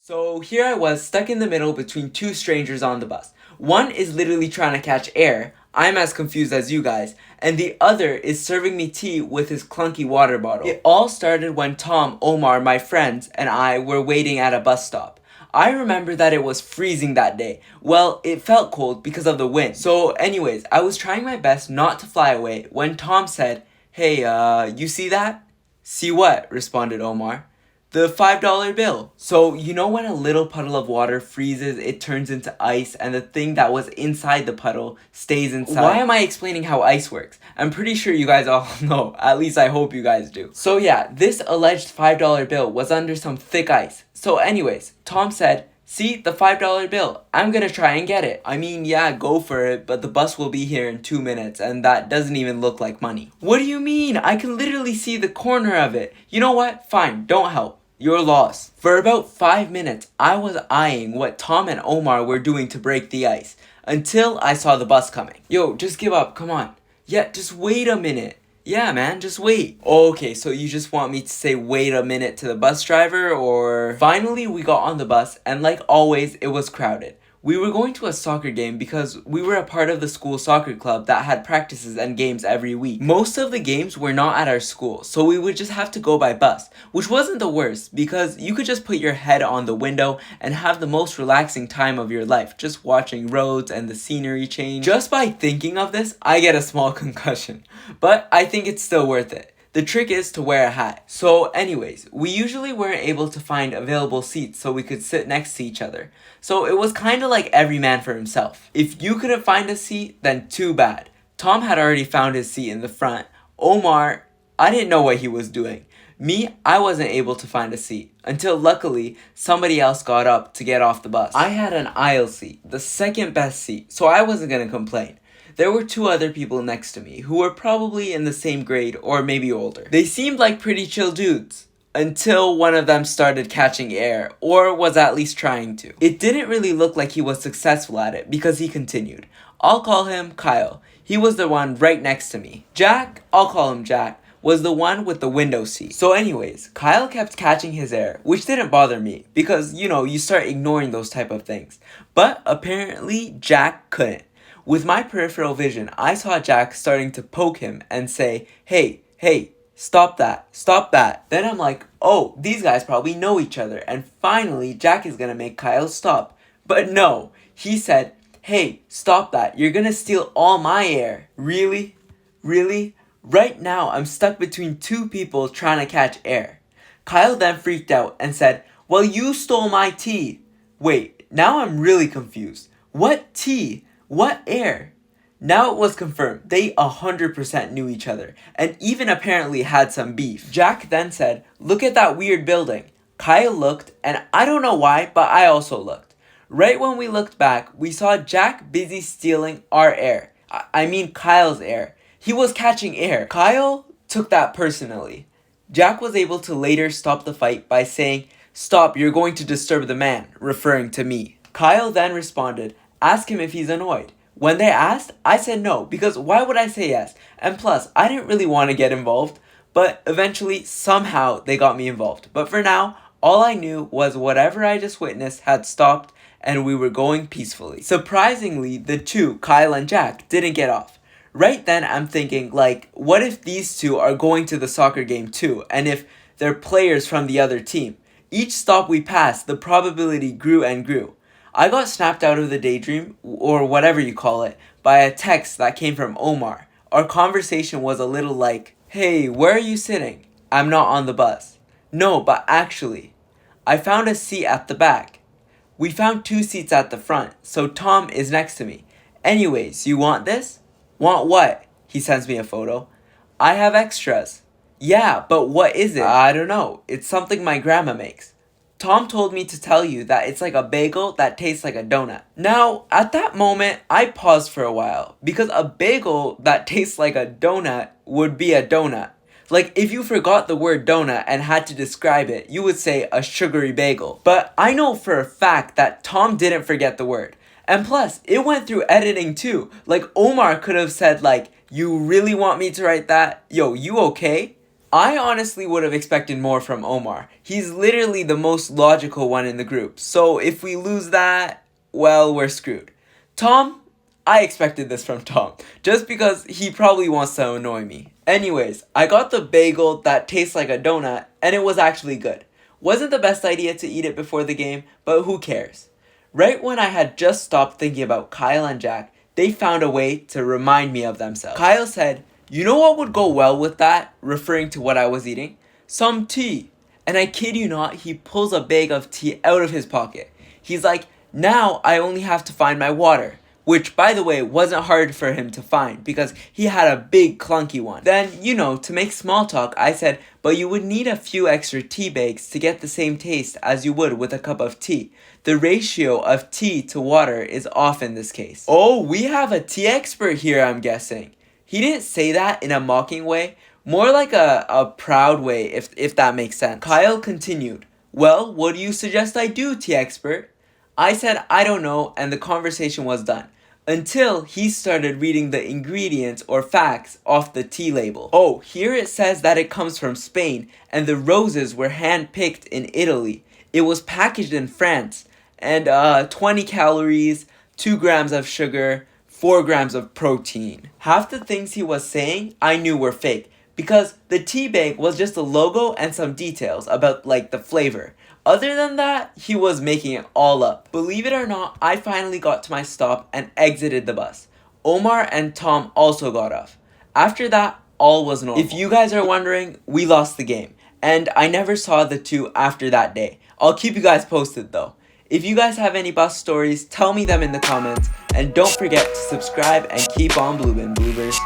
So here I was stuck in the middle between two strangers on the bus. One is literally trying to catch air. I'm as confused as you guys. And the other is serving me tea with his clunky water bottle. It all started when Tom, Omar, my friends, and I were waiting at a bus stop. I remember that it was freezing that day. Well, it felt cold because of the wind. So anyways, I was trying my best not to fly away when Tom said, "Hey, you see that?" "See what?" responded Omar. "The $5 bill." So, you know when a little puddle of water freezes, it turns into ice, and the thing that was inside the puddle stays inside? Why am I explaining how ice works? I'm pretty sure you guys all know. At least I hope you guys do. So yeah, this alleged $5 bill was under some thick ice. So anyways, Tom said, "See, the $5 bill. I'm gonna try and get it." I mean, yeah, go for it, but the bus will be here in 2 minutes, and that doesn't even look like money. "What do you mean? I can literally see the corner of it." "You know what? Fine, don't help. Your loss." For about 5 minutes, I was eyeing what Tom and Omar were doing to break the ice, until I saw the bus coming. "Yo, just give up, come on." "Yeah, just wait a minute." "Yeah, man, just wait." Okay, so you just want me to say wait a minute to the bus driver, or... Finally, we got on the bus, and like always, it was crowded. We were going to a soccer game because we were a part of the school soccer club that had practices and games every week. Most of the games were not at our school, so we would just have to go by bus, which wasn't the worst because you could just put your head on the window and have the most relaxing time of your life, just watching roads and the scenery change. Just by thinking of this, I get a small concussion, but I think it's still worth it. The trick is to wear a hat. So anyways, we usually weren't able to find available seats so we could sit next to each other. So it was kinda like every man for himself. If you couldn't find a seat, then too bad. Tom had already found his seat in the front. Omar, I didn't know what he was doing. Me, I wasn't able to find a seat, until luckily, somebody else got up to get off the bus. I had an aisle seat, the second best seat, so I wasn't gonna complain. There were 2 other people next to me who were probably in the same grade or maybe older. They seemed like pretty chill dudes until one of them started catching air, or was at least trying to. It didn't really look like he was successful at it because he continued. I'll call him Kyle. He was the one right next to me. Jack, I'll call him Jack, was the one with the window seat. So anyways, Kyle kept catching his air, which didn't bother me because, you start ignoring those type of things. But apparently Jack couldn't. With my peripheral vision, I saw Jack starting to poke him and say, hey, stop that. Then I'm like, oh, these guys probably know each other, and finally Jack is gonna make Kyle stop. But no, he said, hey, stop that, you're gonna steal all my air. Really? Right now I'm stuck between 2 people trying to catch air. Kyle then freaked out and said, well, you stole my tea. Wait, now I'm really confused. What tea? What air? Now it was confirmed they 100% knew each other, and even apparently had some beef. Jack then said, look at that weird building. Kyle looked, and I don't know why, but I also looked. Right when we looked back, we saw Jack busy stealing our air. I mean Kyle's air. He was catching air. Kyle took that personally. Jack was able to later stop the fight by saying, stop, you're going to disturb the man, referring to me. Kyle then responded, ask him if he's annoyed. When they asked, I said no, because why would I say yes? And plus, I didn't really want to get involved, but eventually, somehow, they got me involved. But for now, all I knew was whatever I just witnessed had stopped, and we were going peacefully. Surprisingly, the 2, Kyle and Jack, didn't get off. Right then, I'm thinking, what if these 2 are going to the soccer game too, and if they're players from the other team? Each stop we passed, the probability grew and grew. I got snapped out of the daydream, or whatever you call it, by a text that came from Omar. Our conversation was a little like, hey, where are you sitting? I'm not on the bus. No, but actually, I found a seat at the back. We found 2 seats at the front, so Tom is next to me. Anyways, you want this? Want what? He sends me a photo. I have extras. Yeah, but what is it? I don't know. It's something my grandma makes. Tom told me to tell you that it's like a bagel that tastes like a donut. Now, at that moment, I paused for a while, because a bagel that tastes like a donut would be a donut. Like, if you forgot the word donut and had to describe it, you would say a sugary bagel. But I know for a fact that Tom didn't forget the word. And plus, it went through editing too. Like, Omar could have said, you really want me to write that? Yo, you okay? I honestly would have expected more from Omar. He's literally the most logical one in the group. So if we lose that, well, we're screwed. Tom, I expected this from Tom, just because he probably wants to annoy me. Anyways, I got the bagel that tastes like a donut, and it was actually good. Wasn't the best idea to eat it before the game, but who cares? Right when I had just stopped thinking about Kyle and Jack, they found a way to remind me of themselves. Kyle said, "You know what would go well with that?" referring to what I was eating. "Some tea." And I kid you not, he pulls a bag of tea out of his pocket. He's like, "Now I only have to find my water." Which, by the way, wasn't hard for him to find because he had a big clunky one. Then, to make small talk, I said, "But you would need a few extra tea bags to get the same taste as you would with a cup of tea. The ratio of tea to water is off in this case." Oh, we have a tea expert here, I'm guessing. He didn't say that in a mocking way, more like a proud way, if that makes sense. Kyle continued, "Well, what do you suggest I do, tea expert?" I said, "I don't know," and the conversation was done. Until he started reading the ingredients or facts off the tea label. Oh, here it says that it comes from Spain, and the roses were hand-picked in Italy. It was packaged in France, and 20 calories, 2 grams of sugar, 4 grams of protein. Half the things he was saying I knew were fake, because the tea bag was just a logo and some details about the flavor. Other than that, he was making it all up. Believe it or not, I finally got to my stop and exited the bus. Omar and Tom also got off. After that, all was normal. If you guys are wondering, we lost the game, and I never saw the two after that day. I'll keep you guys posted though. If you guys have any bus stories, tell me them in the comments, and don't forget to subscribe and keep on bloobin', bloobers.